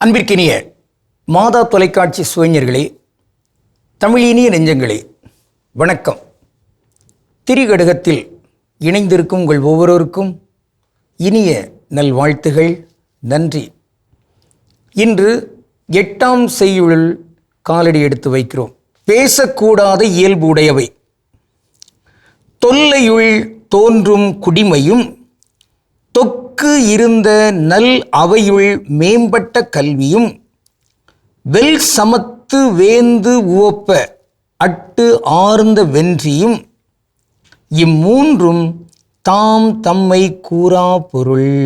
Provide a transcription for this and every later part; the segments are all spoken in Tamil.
அன்பிற்கினிய மாதா தொலைக்காட்சி சுவைஞர்களே, தமிழினிய நெஞ்சங்களே, வணக்கம். திரிகடுகத்தில் இணைந்திருக்கும் உங்கள் ஒவ்வொருவருக்கும் இனிய நல்வாழ்த்துகள், நன்றி. இன்று 8ஆம் செய்யுளில் காலடி எடுத்து வைக்கிறோம். பேசக்கூடாத இயல்பு உடையவை. தொல்லையுள் தோன்றும் குடிமையும் தொக்கு இருந்த நல் அவையுள் மேம்பட்ட கல்வியும் வெல் சமத்து வேந்து உவப்ப அட்டு ஆர்ந்த வென்றியும் இம்மூன்றும் தாம் தம்மை கூறா பொருள்.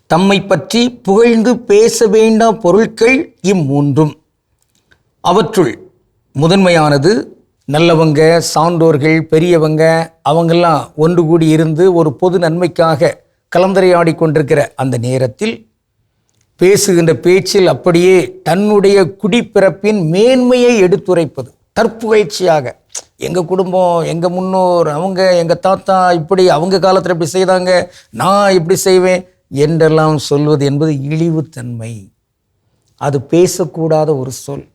தம்மை பற்றி புகழ்ந்து பேச வேண்டா பொருட்கள் இம்மூன்றும். அவற்றுள் முதன்மையானது நல்லவங்க, சான்றோர்கள், பெரியவங்க, அவங்கெல்லாம் ஒன்று கூடி இருந்து ஒரு பொது நன்மைக்காக கலந்துரையாடி கொண்டிருக்கிற அந்த நேரத்தில் பேசுகின்ற பேச்சில் அப்படியே தன்னுடைய குடிப்பிறப்பின் மேன்மையை எடுத்துரைப்பது, தற்புகழ்ச்சியாக. எங்கள் குடும்பம், எங்கள் முன்னோர், அவங்க, எங்கள் தாத்தா இப்படி அவங்க காலத்தில் இப்படி செய்தாங்க, நான் இப்படி செய்வேன் என்றெல்லாம் சொல்வது என்பது இழிவுத்தன்மை. அது பேசக்கூடாத ஒரு சொல்.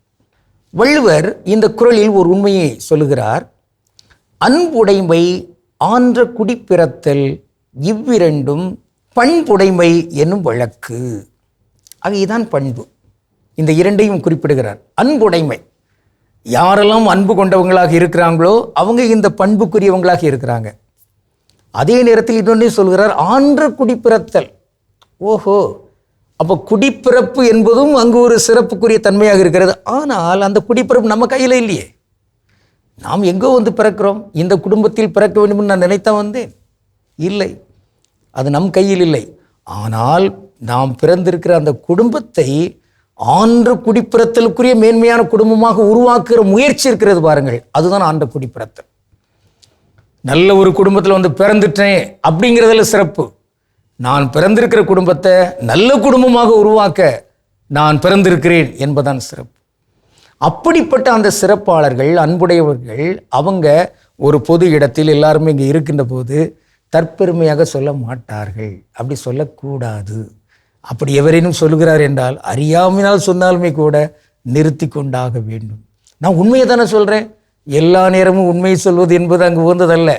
வள்ளுவர் இந்த குறளில் ஒரு உண்மையை சொல்லுகிறார். அன்புடைமை ஆன்ற குடிப்பிறத்தல் இவ்விரண்டும் பண்புடைமை என்னும் வழக்கு. ஆக இதுதான் பண்பு. இந்த இரண்டையும் குறிப்பிடுகிறார். அன்புடைமை, யாரெல்லாம் அன்பு கொண்டவங்களாக இருக்கிறாங்களோ அவங்க இந்த பண்புக்குரியவங்களாக இருக்கிறாங்க. அதே நேரத்தில் இன்னொன்றையும் சொல்கிறார், ஆன்ற குடிப்பிறத்தல். ஓஹோ, அப்போ குடிப்பிறப்பு என்பதும் அங்கு ஒரு சிறப்புக்குரிய தன்மையாக இருக்கிறது. ஆனால் அந்த குடிப்பிறப்பு நம்ம கையில் இல்லையே. நாம் எங்கோ வந்து பிறக்கிறோம். இந்த குடும்பத்தில் பிறக்க வேண்டும் நான் நினைத்தா வந்தேன்? இல்லை, அது நம் கையில் இல்லை. ஆனால் நாம் பிறந்திருக்கிற அந்த குடும்பத்தை ஆன்ற குடிப்பிறத்தலுக்குரிய மேன்மையான குடும்பமாக உருவாக்குகிற முயற்சி இருக்கிறது பாருங்கள், அதுதான் ஆன்ற குடிப்பிறத்தல். நல்ல ஒரு குடும்பத்தில் வந்து பிறந்துட்டேன் அப்படிங்கிறதுல சிறப்பு. நான் பிறந்திருக்கிற குடும்பத்தை நல்ல குடும்பமாக உருவாக்க நான் பிறந்திருக்கிறேன் என்பதான் சிறப்பு. அப்படிப்பட்ட அந்த சிறப்பாளர்கள், அன்புடையவர்கள், அவங்க ஒரு பொது இடத்தில் எல்லாருமே இங்கே இருக்கின்ற போது தற்பெருமையாக சொல்ல மாட்டார்கள். அப்படி சொல்லக்கூடாது. அப்படி எவரேனும் சொல்லுகிறார் என்றால் அறியாமையினால் சொன்னாலுமே கூட நிறுத்தி கொண்டாக வேண்டும். நான் உண்மையை தானே சொல்கிறேன். எல்லா நேரமும் உண்மையை சொல்வது என்பது அங்கு உகந்ததல்ல.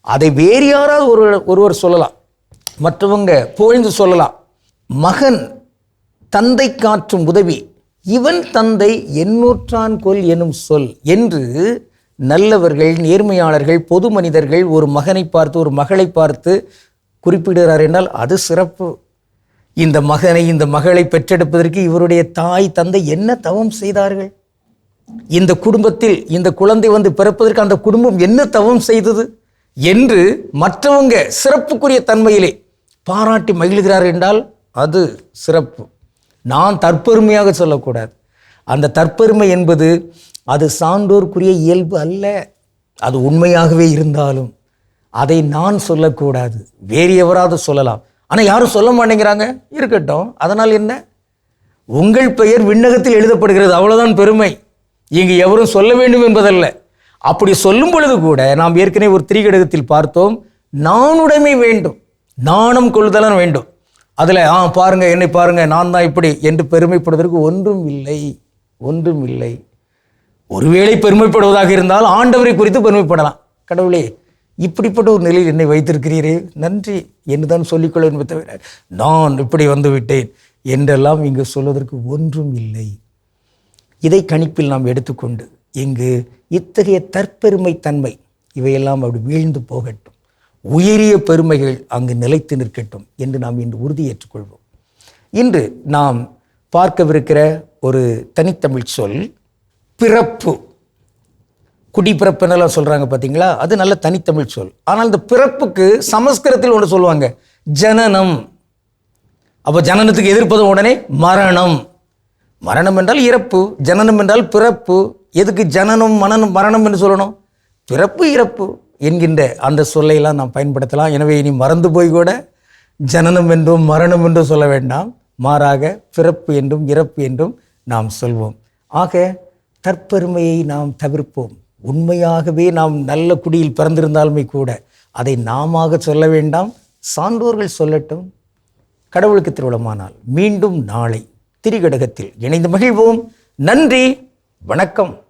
அதை வேறு யாராவது ஒருவர் சொல்லலாம், மற்றவங்க புகழ்ந்து சொல்லலாம். மகன் தந்தை காற்றும் உதவி இவன் தந்தை எண்ணூற்றான் கொல் எனும் சொல் என்று நல்லவர்கள், நேர்மையாளர்கள், பொது மனிதர்கள் ஒரு மகனை பார்த்து, ஒரு மகளை பார்த்து குறிப்பிடுகிறார் என்றால் அது சிறப்பு. இந்த மகனை, இந்த மகளை பெற்றெடுப்பதற்கு இவருடைய தாய் தந்தை என்ன தவம் செய்தார்கள், இந்த குடும்பத்தில் இந்த குழந்தை வந்து பிறப்பதற்கு அந்த குடும்பம் என்ன தவம் செய்தது என்று மற்றவங்க சிறப்புக்குரிய தன்மையிலே பாராட்டி மகிழ்கிறார் என்றால் அது சிறப்பு. நான் தற்பெருமையாக சொல்லக்கூடாது. அந்த தற்பெருமை என்பது அது சான்றோர்க்குரிய இயல்பு அல்ல. அது உண்மையாகவே இருந்தாலும் அதை நான் சொல்லக்கூடாது, வேறு எவராவது சொல்லலாம். ஆனால் யாரும் சொல்ல மாட்டேங்கிறாங்க. இருக்கட்டும், அதனால் என்ன? உங்கள் பெயர் விண்ணகத்தில் எழுதப்படுகிறது, அவ்வளோதான் பெருமை. இங்கு எவரும் சொல்ல வேண்டும் என்பதல்ல. அப்படி சொல்லும் பொழுது கூட நாம் ஏற்கனவே ஒரு திரிகடுகத்தில் பார்த்தோம், நானுடைமை வேண்டும், நாணம் கொள்ளுதலும் வேண்டும். அதில் பாருங்க, என்னை பாருங்க, நான் தான் இப்படி என்று பெருமைப்படுவதற்கு ஒன்றும் இல்லை, ஒன்றும் இல்லை. ஒருவேளை பெருமைப்படுவதாக இருந்தால் ஆண்டவரை குறித்து பெருமைப்படலாம். கடவுளே, இப்படிப்பட்ட ஒரு நிலையில் என்னை வைத்திருக்கிறீரே, நன்றி என்று தான் சொல்லிக்கொள்ள என்பதை தவிர நான் இப்படி வந்து விட்டேன் என்றெல்லாம் இங்கு சொல்வதற்கு ஒன்றும் இல்லை. இதை கணிப்பில் நாம் எடுத்துக்கொண்டு இங்கு இத்தகைய தற்பெருமை தன்மை இவையெல்லாம் அப்படி வீழ்ந்து போகட்டும், உயரிய பெருமைகள் அங்கு நிலைத்து நிற்கட்டும் என்று நாம் இன்று உறுதியேற்றுக்கொள்வோம். இன்று நாம் பார்க்கவிருக்கிற ஒரு தனித்தமிழ் சொல் பிறப்பு. குடிப்பிறப்புன்னெல்லாம் சொல்கிறாங்க பார்த்தீங்களா, அது நல்ல தனித்தமிழ் சொல். ஆனால் இந்த பிறப்புக்கு சமஸ்கிருதத்தில் ஒன்று சொல்லுவாங்க, ஜனனம். அப்போ ஜனனத்துக்கு எதிர்ப்பதும் உடனே மரணம். மரணம் என்றால் இறப்பு, ஜனனம் என்றால் பிறப்பு. எதுக்கு ஜனனம் மரணம் என்று சொல்லணும்? பிறப்பு இறப்பு என்கின்ற அந்த சொல்லையெல்லாம் நாம் பயன்படுத்தலாம். எனவே இனி மறந்து போய் கூட ஜனனம் என்றும் மரணம் என்றும் சொல்ல வேண்டாம். மாறாக பிறப்பு என்றும் இறப்பு என்றும் நாம் சொல்வோம். ஆக தற்பெருமையை நாம் தவிர்ப்போம். உண்மையாகவே நாம் நல்ல குடியில் பிறந்திருந்தாலுமே கூட அதை நாம சொல்ல வேண்டாம், சான்றோர்கள் சொல்லட்டும். கடவுளுக்கு திருவிழமானால் மீண்டும் நாளை திரிகடகத்தில் இணைந்து மகிழ்வோம். நன்றி, வணக்கம்.